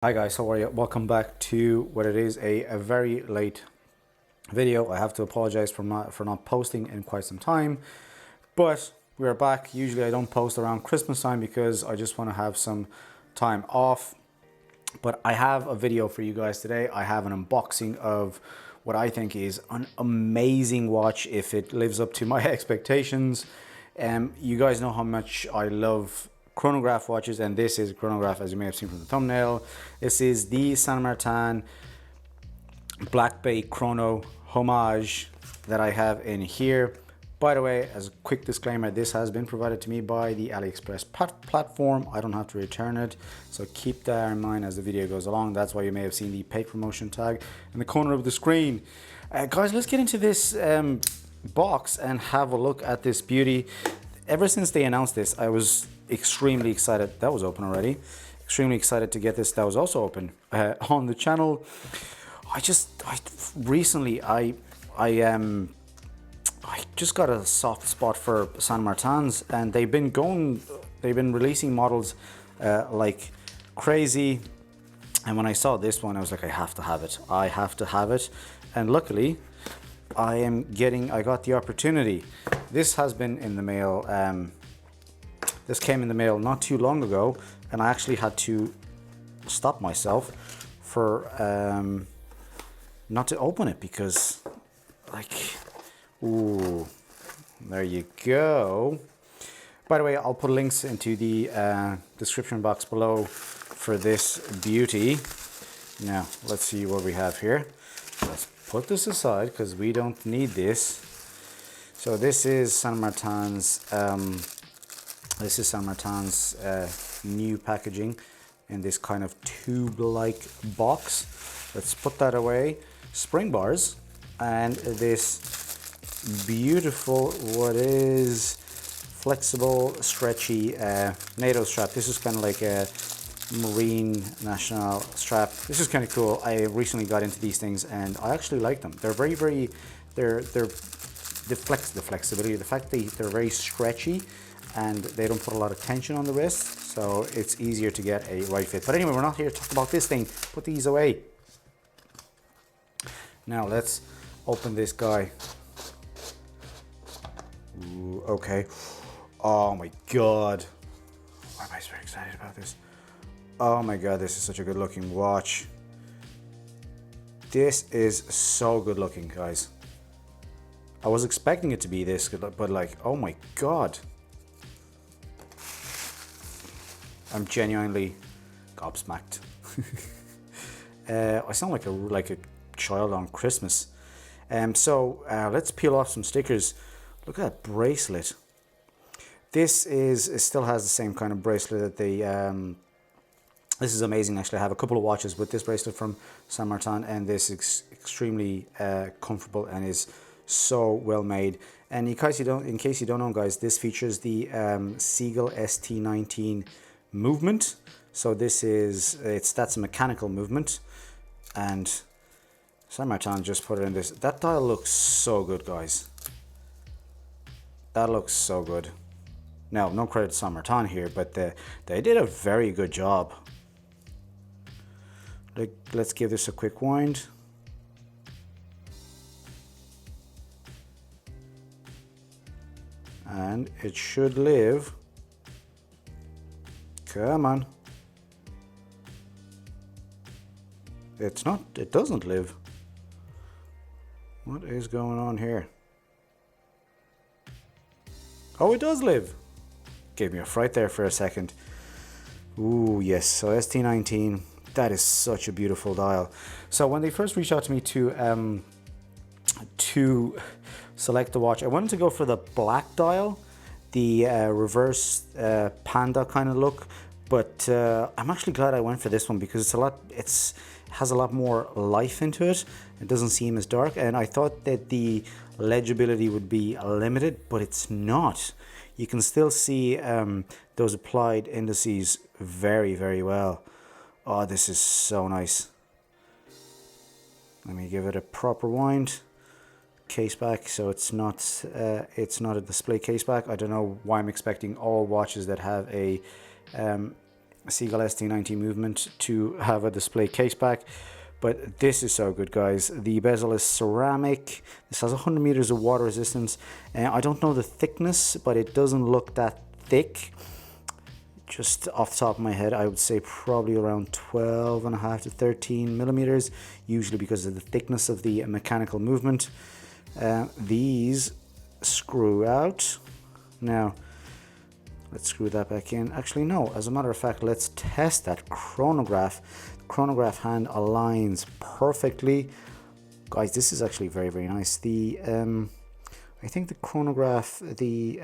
Hi guys, how are you? Welcome back to what it is a very late video. I have to apologize for not posting in quite some time, but we are back. Usually I don't post around Christmas time because I just want to have some time off. But I have a video for you guys today. I have an unboxing of what I think is an amazing watch if it lives up to my expectations. You guys know how much I love chronograph watches, and this is a chronograph, as you may have seen from the thumbnail. This is the Saint Martin Black Bay Chrono Homage that I have in here. By the way, as a quick disclaimer, this has been provided to me by the AliExpress platform. I don't have to return it, so keep that in mind as the video goes along. That's why you may have seen the paid promotion tag in the corner of the screen. Guys, let's get into this box and have a look at this beauty. Ever since they announced this, I was extremely excited. That was open already. Extremely excited to get this. That was also open on the channel. I recently just got a soft spot for Saint Martins, and they've been releasing models like crazy. And when I saw this one, I was like, I have to have it. I have to have it. And luckily, I got the opportunity. This has been in the mail. This came in the mail not too long ago, and I actually had to stop myself for not to open it because, like, ooh, there you go. By the way, I'll put links into the description box below for this beauty. Now, let's see what we have here. Let's put this aside because we don't need this. So this is Saint Martin's. This is Saint Martin's new packaging in this kind of tube-like box. Let's put that away. Spring bars and this beautiful, what is flexible, stretchy NATO strap. This is kind of like a Marine National strap. This is kind of cool. I recently got into these things and I actually like them. They're very, the flexibility, the fact they're very stretchy and they don't put a lot of tension on the wrist, so it's easier to get a right fit. But anyway, we're not here to talk about this thing. Put these away. Now let's open this guy. Ooh, okay. Oh my god. Why am I so excited about this? Oh my god, this is such a good looking watch. This is so good looking, guys. I was expecting it to be this good, but like, oh my god. I'm genuinely gobsmacked. I sound like a child on Christmas. So let's peel off some stickers. Look at that bracelet. This still has the same kind of bracelet that they. This is amazing. Actually, I have a couple of watches with this bracelet from Saint Martin, and this is extremely comfortable and is so well made. And in case you don't know, guys, this features the Seagull ST19 movement. So that's a mechanical movement, and Saint Martin just put it in this. That dial looks so good, guys. That looks so good. Now, no credit to Saint Martin here, but they did a very good job. Let's give this a quick wind. And it should live. Come on. It doesn't live. What is going on here? Oh, it does live. Gave me a fright there for a second. Ooh, yes. So ST19, that is such a beautiful dial. So when they first reached out to me to select the watch, I wanted to go for the black dial, the reverse panda kind of look, but I'm actually glad I went for this one because it has a lot more life into it. It doesn't seem as dark, and I thought that the legibility would be limited, but it's not. You can still see those applied indices very, very well. Oh, this is so nice. Let me give it a proper wind. Case back, so it's not a display case back. I don't know why I'm expecting all watches that have a Seagull ST90 movement to have a display case back. But this is so good, guys. The bezel is ceramic. This has 100 meters of water resistance. I don't know the thickness, but it doesn't look that thick. Just off the top of my head, I would say probably around 12.5 to 13 millimeters, usually because of the thickness of the mechanical movement. These screw out. Now, let's screw that back in. Actually, no, as a matter of fact, let's test that chronograph. Chronograph hand aligns perfectly. Guys, this is actually very, very nice. The I think the chronograph, the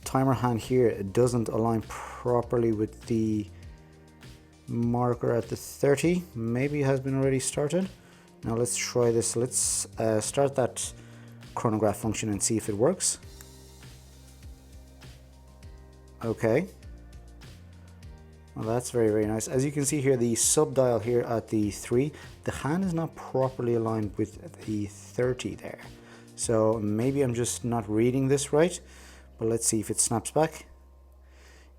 timer hand here doesn't align properly with the marker at the 30. Maybe it has been already started. Now let's try this. Let's start that chronograph function and see if it works. Okay. Well, that's very, very nice. As you can see here, the sub dial here at the 3, the hand is not properly aligned with the 30 there. So maybe I'm just not reading this right, but let's see if it snaps back.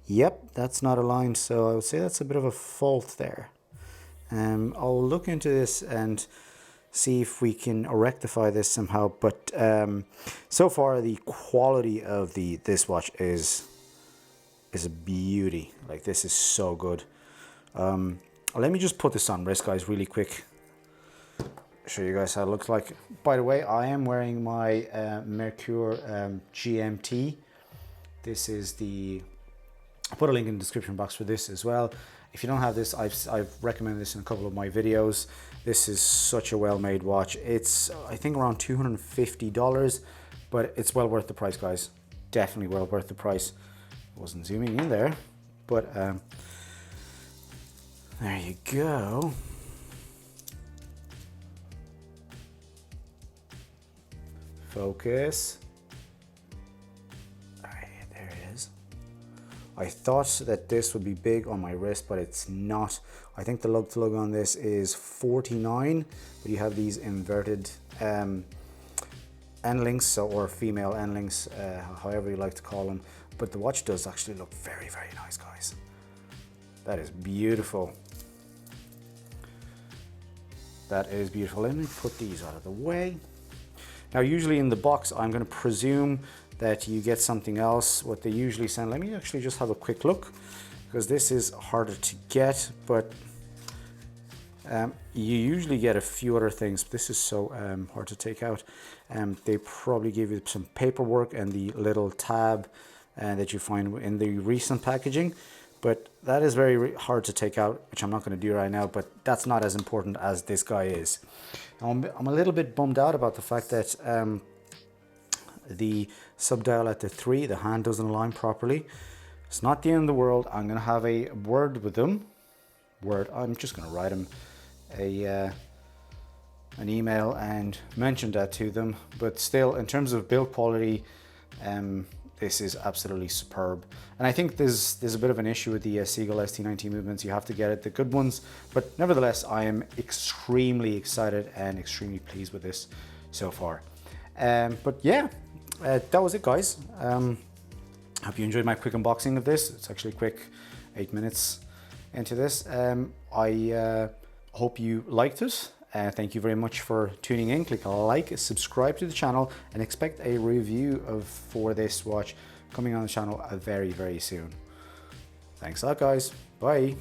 Yep, that's not aligned, so I would say that's a bit of a fault there. I'll look into this and see if we can rectify this somehow, but so far the quality of this watch is a beauty. Like, this is so good. Let me just put this on wrist, guys, really quick. Show you guys how it looks like. By the way, I am wearing my Mercure GMT. This is the, I'll put a link in the description box for this as well. If you don't have this, I've recommended this in a couple of my videos. This is such a well-made watch. It's, I think, around $250, but it's well worth the price, guys. Definitely well worth the price. Wasn't zooming in there, but there you go. Focus. All right, there it is. I thought that this would be big on my wrist, but it's not. I think the lug to lug on this is 49, but you have these inverted end links, or female end links, however you like to call them. But the watch does actually look very, very nice, guys. That is beautiful. That is beautiful. Let me put these out of the way. Now, usually in the box, I'm going to presume that you get something else. What they usually send, let me actually just have a quick look, because this is harder to get, but you usually get a few other things. This is so hard to take out. They probably give you some paperwork and the little tab that you find in the recent packaging, but that is very hard to take out, which I'm not going to do right now, but that's not as important as this guy is. I'm a little bit bummed out about the fact that the sub dial at the 3, the hand doesn't align properly. It's not the end of the world. I'm going to have a word with them. I'm just going to write them an email and mention that to them, but still, in terms of build quality, this is absolutely superb. And I think there's a bit of an issue with the Seagull ST90 movements. You have to get it, the good ones. But nevertheless, I am extremely excited and extremely pleased with this so far. But yeah, that was it, guys. Hope you enjoyed my quick unboxing of this. It's actually quick, 8 minutes into this. I hope you liked it. Thank you very much for tuning in. Click like, subscribe to the channel, and expect a review for this watch coming on the channel very, very soon. Thanks a lot, guys. Bye.